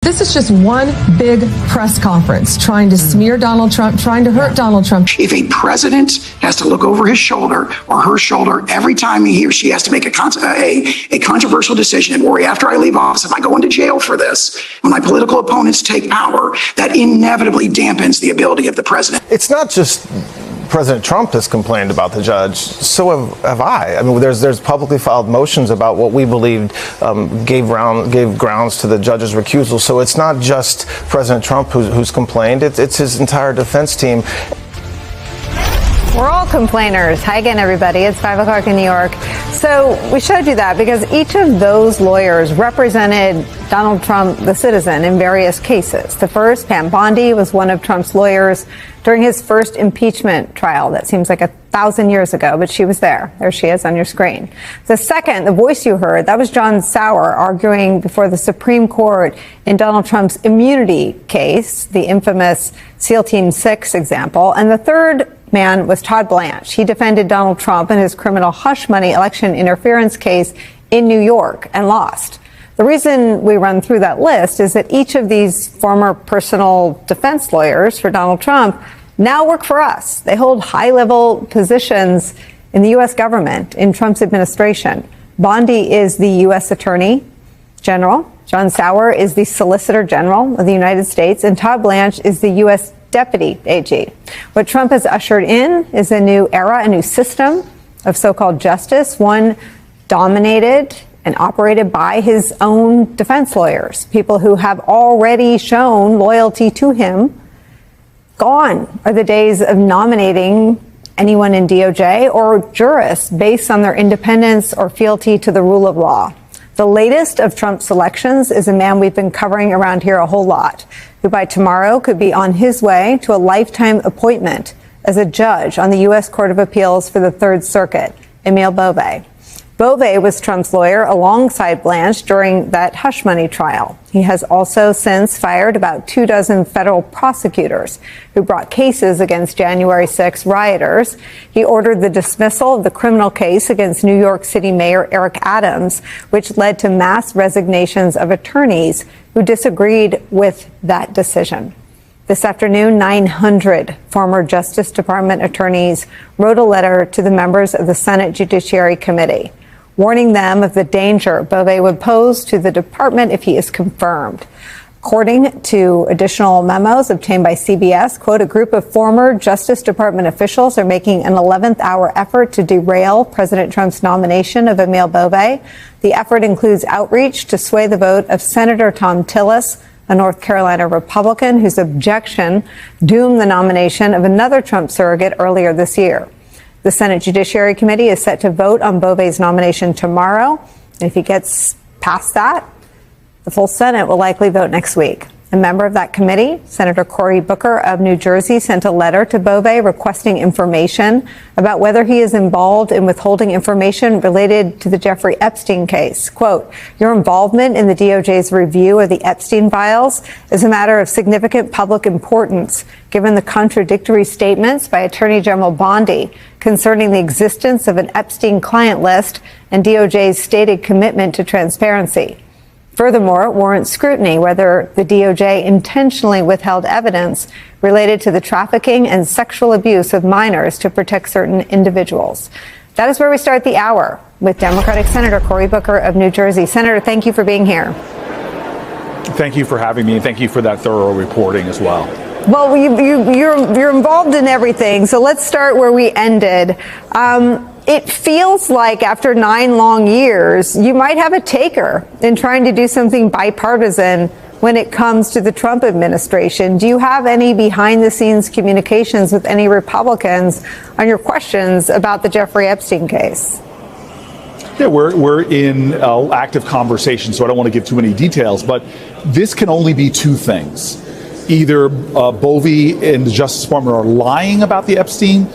This is just one big press conference trying to smear Donald Trump, trying to hurt Donald Trump. If a president has to look over his shoulder or her shoulder every time he or she has to make a controversial decision and worry after I leave office, if I go into jail for this, when my political opponents take power, that inevitably dampens the ability of the president. It's not just President Trump has complained about the judge, so have I. I mean, there's publicly filed motions about what we believed gave grounds to the judge's recusal. So it's not just President Trump who's complained, it's his entire defense team. We're all complainers. Hi again, everybody. It's 5 o'clock in New York. So we showed you that because each of those lawyers represented Donald Trump, the citizen, in various cases. The first, Pam Bondi, was one of Trump's lawyers during his first impeachment trial. That seems like 1,000 years ago, but she was there. There she is on your screen. The second, the voice you heard, that was John Sauer arguing before the Supreme Court in Donald Trump's immunity case, the infamous SEAL Team 6 example. And the third man was Todd Blanche. He defended Donald Trump in his criminal hush money election interference case in New York and lost. The reason we run through that list is that each of these former personal defense lawyers for Donald Trump now work for us. They hold high-level positions in the U.S. government, in Trump's administration. Bondi is the U.S. Attorney General. John Sauer is the Solicitor General of the United States. And Todd Blanche is the U.S. Deputy AG. What Trump has ushered in is a new era, a new system of so-called justice, one dominated and operated by his own defense lawyers, people who have already shown loyalty to him. Gone are the days of nominating anyone in DOJ or jurists based on their independence or fealty to the rule of law. The latest of Trump's selections is a man we've been covering around here a whole lot, who by tomorrow could be on his way to a lifetime appointment as a judge on the U.S. Court of Appeals for the Third Circuit, Emil Bove. Bove was Trump's lawyer alongside Blanche during that hush money trial. He has also since fired about 24 federal prosecutors who brought cases against January 6 rioters. He ordered the dismissal of the criminal case against New York City Mayor Eric Adams, which led to mass resignations of attorneys who disagreed with that decision. This afternoon, 900 former Justice Department attorneys wrote a letter to the members of the Senate Judiciary Committee, warning them of the danger Bove would pose to the department if he is confirmed. According to additional memos obtained by CBS, quote, a group of former Justice Department officials are making an 11th hour effort to derail President Trump's nomination of Emil Bove. The effort includes outreach to sway the vote of Senator Thom Tillis, a North Carolina Republican whose objection doomed the nomination of another Trump surrogate earlier this year. The Senate Judiciary Committee is set to vote on Bove's nomination tomorrow. And if he gets past that, the full Senate will likely vote next week. A member of that committee, Senator Cory Booker of New Jersey, sent a letter to Bove requesting information about whether he is involved in withholding information related to the Jeffrey Epstein case. Quote, your involvement in the DOJ's review of the Epstein files is a matter of significant public importance, given the contradictory statements by Attorney General Bondi concerning the existence of an Epstein client list and DOJ's stated commitment to transparency. Furthermore, it warrants scrutiny whether the DOJ intentionally withheld evidence related to the trafficking and sexual abuse of minors to protect certain individuals. That is where we start the hour with Democratic Senator Cory Booker of New Jersey. Senator, thank you for being here. Thank you for having me, and thank you for that thorough reporting as well. Well, you're involved in everything, so let's start where we ended. It feels like after 9 long years, you might have a taker in trying to do something bipartisan when it comes to the Trump administration. Do you have any behind-the-scenes communications with any Republicans on your questions about the Jeffrey Epstein case? Yeah, we're in active conversation, so I don't want to give too many details, but this can only be two things. Either Bove and the Justice Department are lying about the Epstein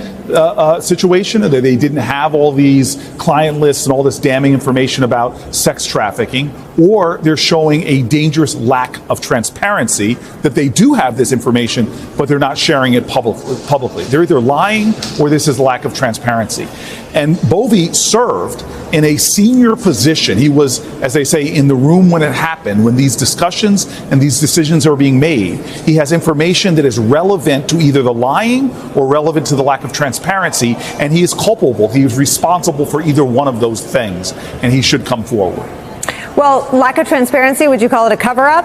situation, that they didn't have all these client lists and all this damning information about sex trafficking, or they're showing a dangerous lack of transparency, that they do have this information, but they're not sharing it publicly. They're either lying or this is lack of transparency. And Bovee served in a senior position. He was, as they say, in the room when it happened, when these discussions and these decisions are being made. He has information that is relevant to either the lying or relevant to the lack of transparency, and he is culpable. He is responsible for either one of those things, and he should come forward. Well, lack of transparency, would you call it a cover-up?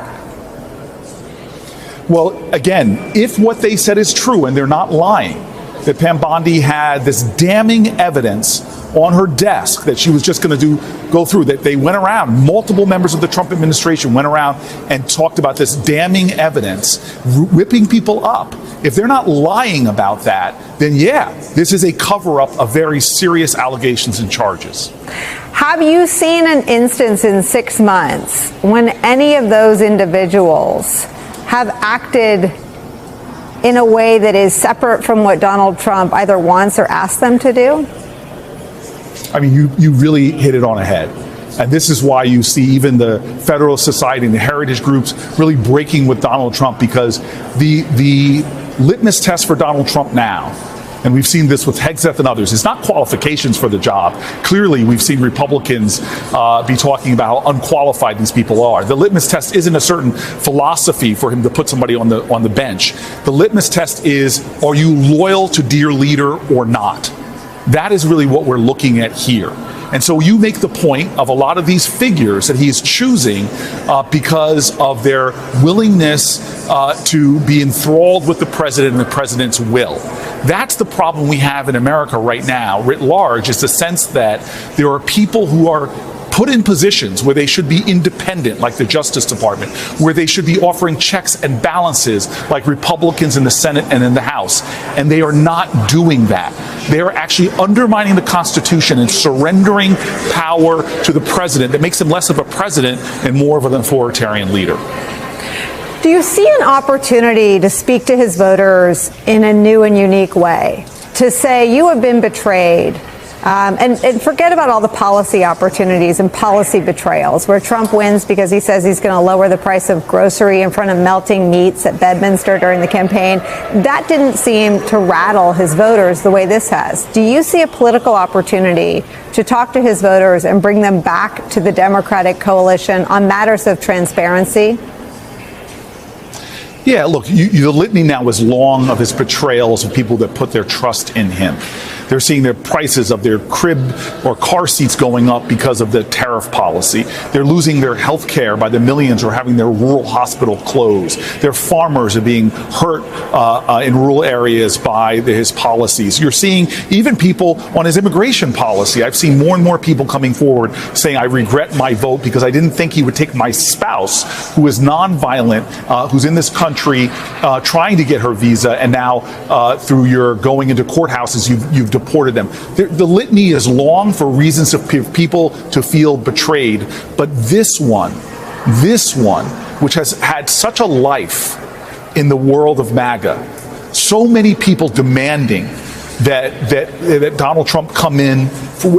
Well, again, if what they said is true and they're not lying, that Pam Bondi had this damning evidence on her desk that she was just going to go through, that they went around, multiple members of the Trump administration went around and talked about this damning evidence, whipping people up. If they're not lying about that, then yeah, this is a cover-up of very serious allegations and charges. Have you seen an instance in 6 months when any of those individuals have acted in a way that is separate from what Donald Trump either wants or asks them to do? I mean, you really hit it on the head. And this is why you see even the Federalist Society and the heritage groups really breaking with Donald Trump, because the litmus test for Donald Trump now, and we've seen this with Hegseth and others, it's not qualifications for the job. Clearly, we've seen Republicans be talking about how unqualified these people are. The litmus test isn't a certain philosophy for him to put somebody on the bench. The litmus test is, are you loyal to dear leader or not? That is really what we're looking at here. And so you make the point of a lot of these figures that he is choosing because of their willingness to be enthralled with the president and the president's will. That's the problem we have in America right now, writ large, is the sense that there are people who are put in positions where they should be independent, like the Justice Department, where they should be offering checks and balances, like Republicans in the Senate and in the House. And they are not doing that. They are actually undermining the Constitution and surrendering power to the president that makes him less of a president and more of an authoritarian leader. Do you see an opportunity to speak to his voters in a new and unique way? To say, you have been betrayed. And forget about all the policy opportunities and policy betrayals where Trump wins because he says he's going to lower the price of grocery in front of melting meats at Bedminster during the campaign. That didn't seem to rattle his voters the way this has. Do you see a political opportunity to talk to his voters and bring them back to the Democratic coalition on matters of transparency? Yeah, look, the litany now is long of his betrayals of people that put their trust in him. They're seeing their prices of their crib or car seats going up because of the tariff policy. They're losing their health care by the millions or having their rural hospital closed. Their farmers are being hurt in rural areas by his policies. You're seeing even people on his immigration policy. I've seen more and more people coming forward saying, I regret my vote because I didn't think he would take my spouse, who is nonviolent, who's in this country trying to get her visa, and now through your going into courthouses, you've deported them. The litany is long for reasons of people to feel betrayed, but this one, which has had such a life in the world of MAGA, so many people demanding that Donald Trump come in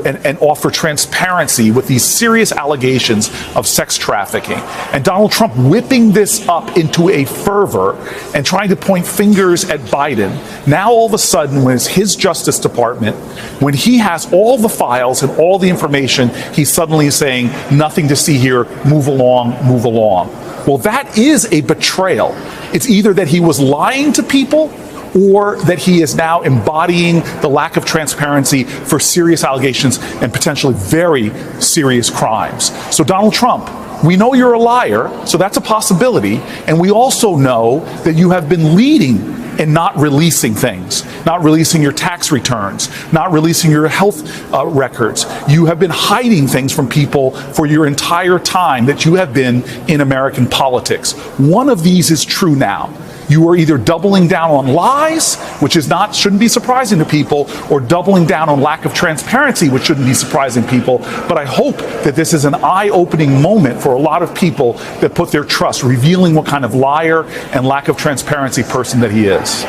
and offer transparency with these serious allegations of sex trafficking. And Donald Trump whipping this up into a fervor and trying to point fingers at Biden. Now all of a sudden, when it's his Justice Department, when he has all the files and all the information, he's suddenly saying, nothing to see here, move along, move along. Well, that is a betrayal. It's either that he was lying to people or that he is now embodying the lack of transparency for serious allegations and potentially very serious crimes. So Donald Trump, we know you're a liar, so that's a possibility. And we also know that you have been leading in not releasing things, not releasing your tax returns, not releasing your health records. You have been hiding things from people for your entire time that you have been in American politics. One of these is true now. You are either doubling down on lies, which shouldn't be surprising to people, or doubling down on lack of transparency, which shouldn't be surprising people. But I hope that this is an eye-opening moment for a lot of people that put their trust, revealing what kind of liar and lack of transparency person that he is.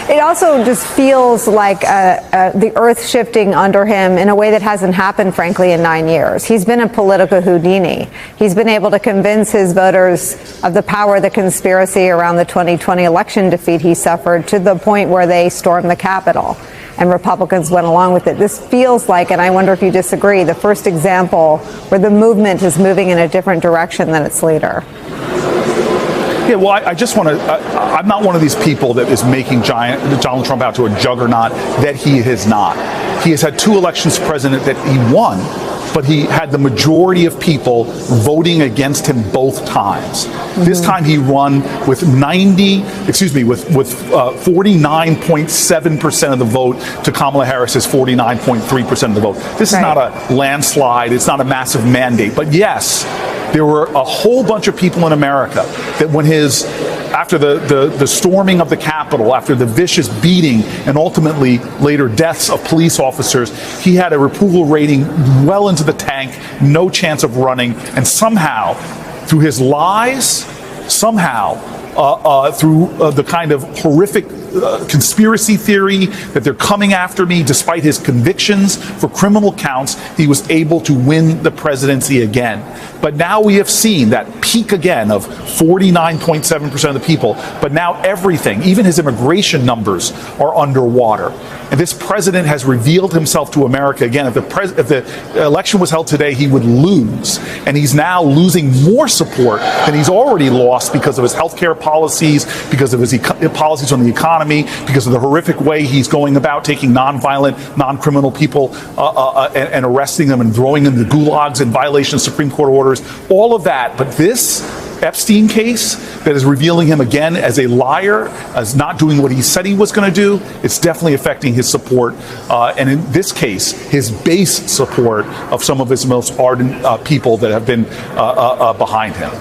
It also just feels like the earth shifting under him in a way that hasn't happened, frankly, in 9 years. He's been a political Houdini. He's been able to convince his voters of the power of the conspiracy around the 2020 election defeat he suffered, to the point where they stormed the Capitol and Republicans went along with it. This feels like, and I wonder if you disagree, the first example where the movement is moving in a different direction than its leader. Yeah, well, I just want to, I'm not one of these people that is making Donald Trump out to a juggernaut that he is not. He has had 2 elections president that he won, but he had the majority of people voting against him both times. This time he won with 49.7% of the vote to Kamala Harris's 49.3% of the vote. This is not a landslide. It's not a massive mandate. But yes, there were a whole bunch of people in America that when after the storming of the Capitol, after the vicious beating and ultimately later deaths of police officers, he had a approval rating well into the tank, no chance of running, and somehow, through his lies, through the kind of horrific conspiracy theory that they're coming after me despite his convictions for criminal counts, he was able to win the presidency again. But now we have seen that peak again of 49.7% of the people, but now everything, even his immigration numbers, are underwater. And this president has revealed himself to America again. If the election was held today, he would lose. And he's now losing more support than he's already lost because of his healthcare policies, because of his policies on the economy, because of the horrific way he's going about taking nonviolent, non-criminal people and arresting them and throwing them into gulags in violation of Supreme Court orders. All of that. But this Epstein case that is revealing him again as a liar, as not doing what he said he was going to do, it's definitely affecting his support. And in this case, his base support of some of his most ardent people that have been behind him.